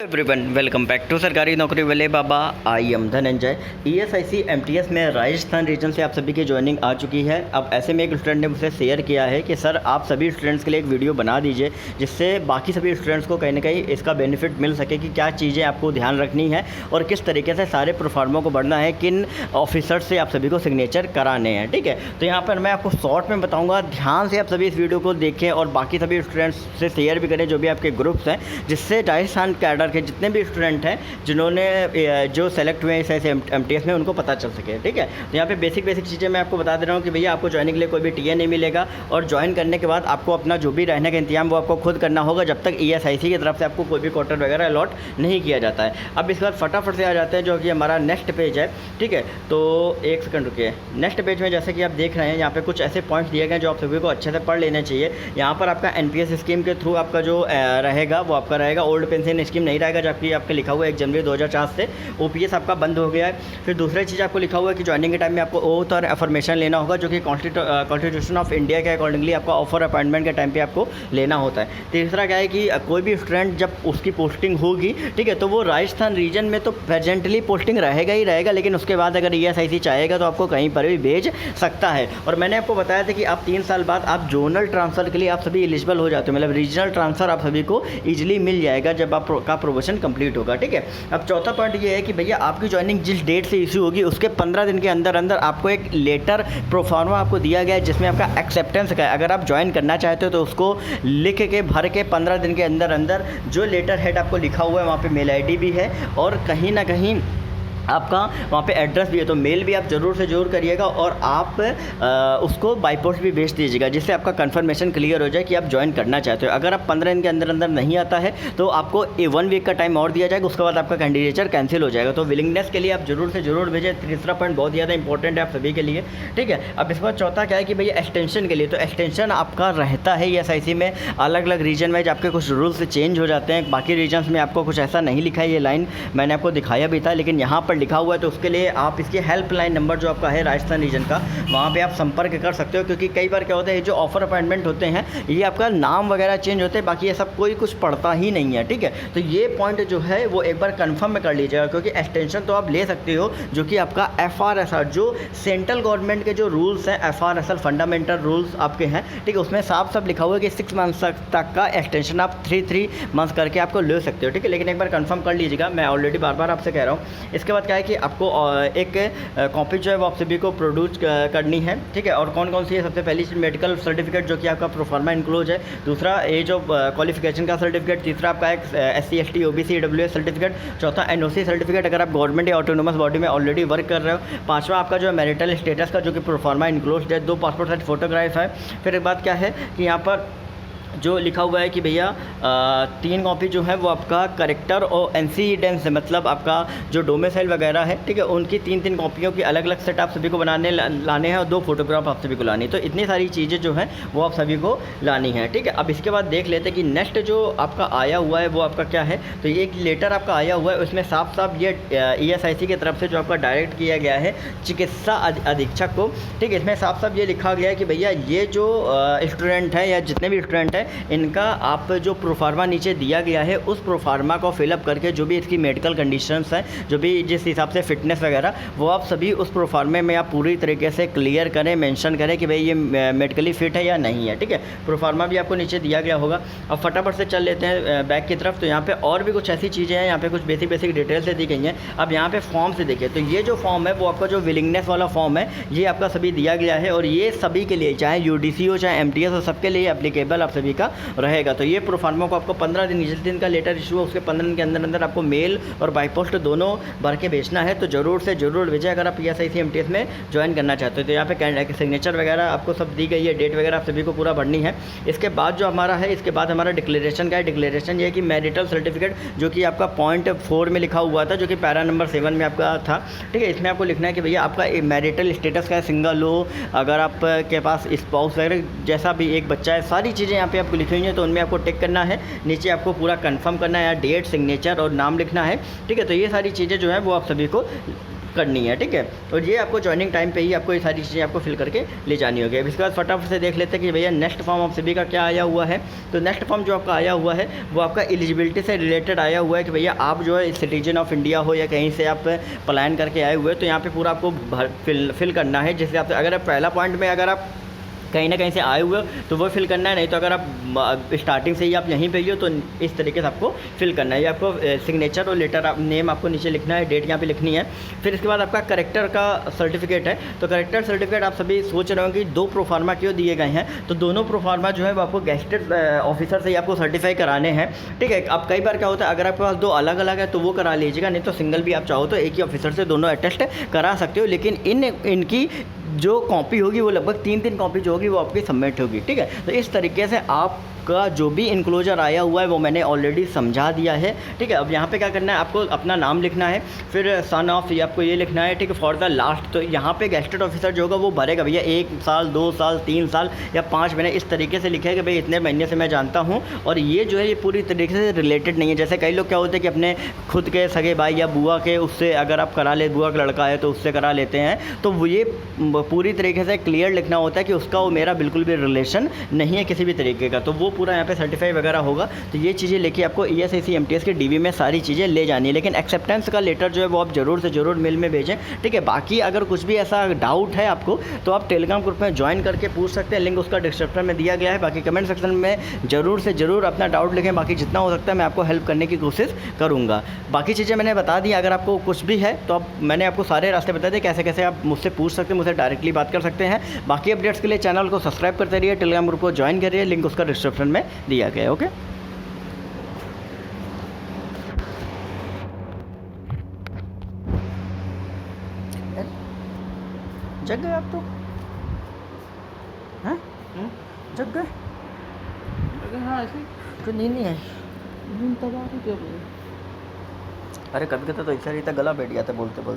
Everyone welcome back to सरकारी नौकरी वाले बाबा। I am Dhananjay. ESIC MTS में राजस्थान रीजन से आप सभी की ज्वाइनिंग आ चुकी है। अब ऐसे में एक स्टूडेंट ने मुझसे शेयर किया है कि सर आप सभी स्टूडेंट्स के लिए एक वीडियो बना दीजिए जिससे बाकी सभी स्टूडेंट्स को कहीं ना कहीं इसका बेनिफिट मिल सके कि क्या चीज़ें आपको ध्यान रखनी है और किस तरीके से सारे प्रोफार्मों को बढ़ना है, किन ऑफिसर से आप सभी को सिग्नेचर कराने हैं। ठीक है, तो यहाँ पर मैं आपको शॉर्ट में बताऊँगा, ध्यान से आप सभी इस वीडियो को देखें और बाकी सभी स्टूडेंट्स से शेयर भी करें जो भी आपके ग्रुप्स हैं, जिससे राजस्थान कैडर के जितने भी स्टूडेंट हैं जिन्होंने जो सेलेक्ट हुए हैं इस एमटीएस में उनको पता चल सके। ठीक है, तो यहाँ पे बेसिक चीज़ें मैं आपको बता दे रहा हूँ कि भैया आपको ज्वाइनिंग के लिए कोई भी टीए नहीं मिलेगा और ज्वाइन करने के बाद आपको अपना जो भी रहने का इंतजाम वो आपको खुद करना होगा जब तक ईएसआईसी की तरफ से आपको कोई भी क्वार्टर वगैरह अलॉट नहीं किया जाता है। अब इसके बाद फटाफट से आ जाते हैं जो कि हमारा नेक्स्ट पेज है। ठीक है, तो एक सेकंड रुकिए। नेक्स्ट पेज में जैसे कि आप देख रहे हैं यहाँ पे कुछ ऐसे पॉइंट्स दिए गए जो आप सभी को अच्छे से पढ़ लेना चाहिए। यहाँ पर आपका एनपीएस स्कीम के थ्रू आपका जो रहेगा वो आपका रहेगा ओल्ड पेंशन स्कीम नहीं रहेगा, जबकि आपके लिखा हुआ है 1 जनवरी 2004 से ओपीएस आपका बंद हो गया है। फिर दूसरी चीज़ आपको लिखा हुआ है कि ज्वाइनिंग के टाइम में आपको ओथ और अफर्मेशन लेना होगा जो कि कॉन्स्टिट्यूशन ऑफ इंडिया के अकॉर्डिंगली आपका ऑफर अपॉइंटमेंट के टाइम पे आपको लेना होता है। तीसरा क्या है कि कोई भी स्टूडेंट जब उसकी पोस्टिंग होगी, ठीक है, तो वो राजस्थान रीजन में तो प्रेजेंटली पोस्टिंग रहेगा ही रहेगा, लेकिन उसके बाद अगर ईएसआईसी चाहेगा तो आपको कहीं पर भी भेज सकता है। और मैंने आपको बताया था कि आप 3 साल बाद आप जोनल ट्रांसफ़र के लिए आप सभी एलिजिबल हो जाते हो, मतलब रीजनल ट्रांसफ़र आप सभी को ईजिली मिल जाएगा जब आपका प्रोमोशन कंप्लीट होगा। ठीक है, अब चौथा पॉइंट ये है कि भैया आपकी ज्वाइनिंग जिस डेट से इशू होगी उसके 15 दिन के अंदर अंदर आपको एक लेटर प्रोफार्मा आपको दिया गया है जिसमें आपका एक्सेप्टेंस का है। अगर आप ज्वाइन करना चाहते हो तो उसको लिख के भर के 15 दिन के अंदर अंदर जो लेटर हेड आपको लिखा हुआ है वहाँ पे मेल आईडी भी है और कहीं ना कहीं आपका वहाँ पे एड्रेस भी है, तो मेल भी आप ज़रूर से ज़रूर करिएगा और आप उसको बाई पोस्ट भी भेज दीजिएगा जिससे आपका कंफर्मेशन क्लियर हो जाए कि आप ज्वाइन करना चाहते हो। अगर आप 15 दिन के अंदर अंदर नहीं आता है तो आपको 1 वीक का टाइम और दिया जाएगा, उसके बाद आपका कैंडिडेचर कैंसिल हो जाएगा। तो विलिंगनेस के लिए आप ज़रूर से ज़रूर भेजें। तीसरा पॉइंट बहुत ज़्यादा इंपॉर्टेंट है आप सभी के लिए। ठीक है, अब इसके बाद चौथा क्या है कि भैया एक्सटेंशन के लिए, तो एक्सटेंशन आपका रहता है ईएसआईसी में अलग अलग रीजन वाइज आपके कुछ रूल्स चेंज हो जाते हैं। बाकी रीजन्स में आपको कुछ ऐसा नहीं लिखा है, ये लाइन मैंने आपको दिखाया भी था, लेकिन यहाँ पर लिखा हुआ है तो उसके लिए आप इसके हेल्पलाइन नंबर जो आपका है राजस्थान रीजन का वहाँ पे आप संपर्क कर सकते हो। क्योंकि कई बार क्या होता है जो ऑफर अपॉइंटमेंट होते हैं ये आपका नाम वगैरह चेंज होते हैं, बाकी ये सब कोई कुछ पढ़ता ही नहीं है। ठीक है, तो ये पॉइंट जो है वो एक बार कंफर्म में कर लीजिएगा क्योंकि एक्सटेंशन तो आप ले सकते हो जो कि आपका एफआरएसआर जो सेंट्रल गवर्नमेंट के जो रूल्स हैं एफआरएसआर फंडामेंटल रूल्स आपके हैं। ठीक है, उसमें साफ लिखा हुआ है कि 6 मंथ्स तक का एक्सटेंशन आप 3 मंथ्स करके आपको ले सकते हो। ठीक है, लेकिन एक बार कंफर्म कर लीजिएगा, मैं ऑलरेडी बार आपसे कह रहा हूँ। इसके बाद क्या है कि आपको एक कॉपी जो है वो आप सभी को प्रोड्यूस करनी है। ठीक है, और कौन कौन सी है? सबसे पहली चीज़ मेडिकल सर्टिफिकेट जो कि आपका प्रोफार्मा इंक्लूज है। दूसरा एज ऑफ क्वालिफिकेशन का सर्टिफिकेट। तीसरा आपका एक SC ST OBC EWS certificate. चौथा NOC सर्टिफिकेट अगर आप गवर्नमेंट या ऑटोनोमस बॉडी में ऑलरेडी वर्क कर रहे हो। पाँचवा आपका जो है मैरिटल स्टेटस का जो कि प्रोफार्मा इंक्लूज है। 2 पासपोर्ट साइज फोटोग्राफ है। फिर एक बात क्या है कि यहाँ पर जो लिखा हुआ है कि भैया 3 कॉपी जो है वो आपका करेक्टर और एंसीडेंस मतलब आपका जो डोमिसाइल वगैरह है। ठीक है, उनकी 3 कॉपियों की अलग अलग सेट आप सभी को बनाने लाने हैं और 2 फोटोग्राफ आप सभी को लानी है। तो इतनी सारी चीज़ें जो हैं वो आप सभी को लानी है। ठीक है, अब इसके बाद देख लेते हैं कि नेक्स्ट जो आपका आया हुआ है वो आपका क्या है। तो ये एक लेटर आपका आया हुआ है, उसमें साफ ये ईएसआईसी की तरफ से जो आपका डायरेक्ट किया गया है चिकित्सा अधीक्षक को। ठीक है, इसमें साफ ये लिखा गया है कि भैया ये जो स्टूडेंट है या जितने भी स्टूडेंट हैं इनका आप जो प्रोफार्मा नीचे दिया गया है उस प्रोफार्मा को फिलअप करके जो भी इसकी मेडिकल कंडीशंस हैं, जो भी जिस हिसाब से फिटनेस वगैरह वो आप सभी उस प्रोफार्मे में आप पूरी तरीके से क्लियर करें, मेंशन करें कि भाई ये मेडिकली फिट है या नहीं है। ठीक है, प्रोफार्मा भी आपको नीचे दिया गया होगा। अब फटाफट से चल लेते हैं बैक की तरफ। तो यहाँ पे और भी कुछ ऐसी चीज़ें हैं, यहाँ पे कुछ बेसिक डिटेल्स दी गई हैं। अब यहाँ पे फॉर्म से देखिए, तो ये जो फॉर्म है वो आपका जो विलिंगनेस वाला फॉर्म है ये आपका सभी दिया गया है और ये सभी के लिए चाहे UDC हो चाहे MTS हो सबके लिए एप्लीकेबल आप सभी का रहेगा। तो ये प्रोफार्मा को आपको 15 दिन जिस दिन का लेटर इशू है उसके 15 दिन के अंदर अंदर आपको मेल और बाई पोस्ट दोनों भर के भेजना है। तो ज़रूर से ज़रूर भेजें अगर आप ईएसआईसी MTS में ज्वाइन करना चाहते हो। तो यहाँ पे सिग्नेचर वगैरह आपको सब दी गई है, डेट वगैरह आप सभी को पूरा भरनी है। इसके बाद जो हमारा है, इसके बाद हमारा डिक्लेरेशन का है। डिक्लेरेशन ये है कि मैरिटल सर्टिफिकेट जो कि आपका पॉइंट 4 में लिखा हुआ था जो कि पैरा नंबर 7 में आपका था। ठीक है, इसमें आपको लिखना है कि भैया आपका मैरिटल स्टेटस का है, सिंगल हो, अगर आपके पास स्पाउस वगैरह जैसा भी एक बच्चा है, सारी चीज़ें यहाँ पे आपको लिखी हुई हैं। तो उनमें आपको टिक करना है, नीचे आपको पूरा कंफर्म करना है, डेट, सिग्नेचर और नाम लिखना है। ठीक है, तो ये सारी चीज़ें जो है वो आप सभी को करनी है, ठीक है। और ये आपको जॉइनिंग टाइम पे ही आपको ये सारी चीज़ें आपको फिल करके ले जानी होगी। अब इसके बाद फटाफट से देख लेते हैं कि भैया नेक्स्ट फॉर्म आप सभी का क्या आया हुआ है। तो नेक्स्ट फॉर्म जो आपका आया हुआ है वो आपका एलिजिबिलिटी से रिलेटेड आया हुआ है कि भैया आप जो है सिटीजन ऑफ इंडिया हो या कहीं से आप पलायन करके आए हुए, तो यहाँ पे पूरा आपको फिल करना है। जैसे आप अगर आप पहला पॉइंट में अगर आप कहीं ना कहीं से आए हुए हो तो वो फिल करना है, नहीं तो अगर आप स्टार्टिंग से ही आप यहीं पे ही हो तो इस तरीके से आपको फिल करना है। ये आपको सिग्नेचर और लेटर नेम आपको नीचे लिखना है, डेट यहाँ पे लिखनी है। फिर इसके बाद आपका करेक्टर का सर्टिफिकेट है। तो करेक्टर सर्टिफिकेट आप सभी सोच रहे हो कि 2 प्रोफार्मा क्यों दिए गए हैं, तो दोनों प्रोफार्मा जो है वो आपको गेस्टेड ऑफिसर से ही आपको सर्टिफाई कराने हैं, ठीक है। अब कई बार क्या होता है, अगर आपके पास 2 अलग अलग है तो वो करा लीजिएगा, नहीं तो सिंगल भी आप चाहो तो एक ही ऑफिसर से दोनों अटेस्ट करा सकते हो। लेकिन इनकी जो कॉपी होगी वो लगभग 3 कॉपी जो होगी वो आपकी सबमिट होगी, ठीक है। तो इस तरीके से आपका जो भी इनक्लोजर आया हुआ है वो मैंने ऑलरेडी समझा दिया है, ठीक है। अब यहाँ पे क्या करना है, आपको अपना नाम लिखना है, फिर सन ऑफ ये आपको ये लिखना है, ठीक है, फॉर द लास्ट। तो यहाँ पे गेस्टेड ऑफिसर जो होगा वो भरेगा भैया 1 साल 2 साल 3 साल या 5 महीने, इस तरीके से लिखेगा कि भाई इतने महीने से मैं जानता हूँ। और ये जो है ये पूरी तरीके से रिलेटेड नहीं है। जैसे कई लोग क्या होते हैं कि अपने खुद के सगे भाई या बुआ के उससे अगर आप करा ले, बुआ का लड़का है तो उससे करा लेते हैं, तो वो ये पूरी तरीके से क्लियर लिखना होता है कि उसका वो मेरा बिल्कुल भी रिलेशन नहीं है किसी भी तरीके का। तो वो पूरा यहाँ पे सर्टिफाई वगैरह होगा। तो ये चीज़ें लेके आपको ESIC MTS के DV में सारी चीज़ें ले जानी है। लेकिन एक्सेप्टेंस का लेटर जो है वो आप ज़रूर से ज़रूर मेल में भेजें, ठीक है। बाकी अगर कुछ भी ऐसा डाउट है आपको तो आप टेलीग्राम ग्रुप में ज्वाइन करके पूछ सकते हैं, लिंक उसका डिस्क्रिप्शन में दिया गया है। बाकी कमेंट सेक्शन में ज़रूर से ज़रूर अपना डाउट लिखें, बाकी जितना हो सकता है मैं आपको हेल्प करने की कोशिश करूँगा। बाकी चीज़ें मैंने बता दी। अगर आपको कुछ भी है तो मैंने आपको सारे रास्ते बता दिए कैसे कैसे आप मुझसे पूछ सकते हैं, मुझसे डायरेक्टली बात कर सकते हैं। बाकी अपडेट्स के लिए चैनल को सब्सक्राइब करते रहिए, टेलीग्राम ग्रुप को ज्वाइन करिए, लिंक उसका डिस्क्रिप्शन में दिया गया है। ओके, जग गए आप तो? हैं? जग गए? हाँ ऐसे तो नींद नहीं आई? नींद तब आ रही क्या बोले। अरे कभी कभी तो ऐसा रहता, गला बैठ गया था बोलते बोलते।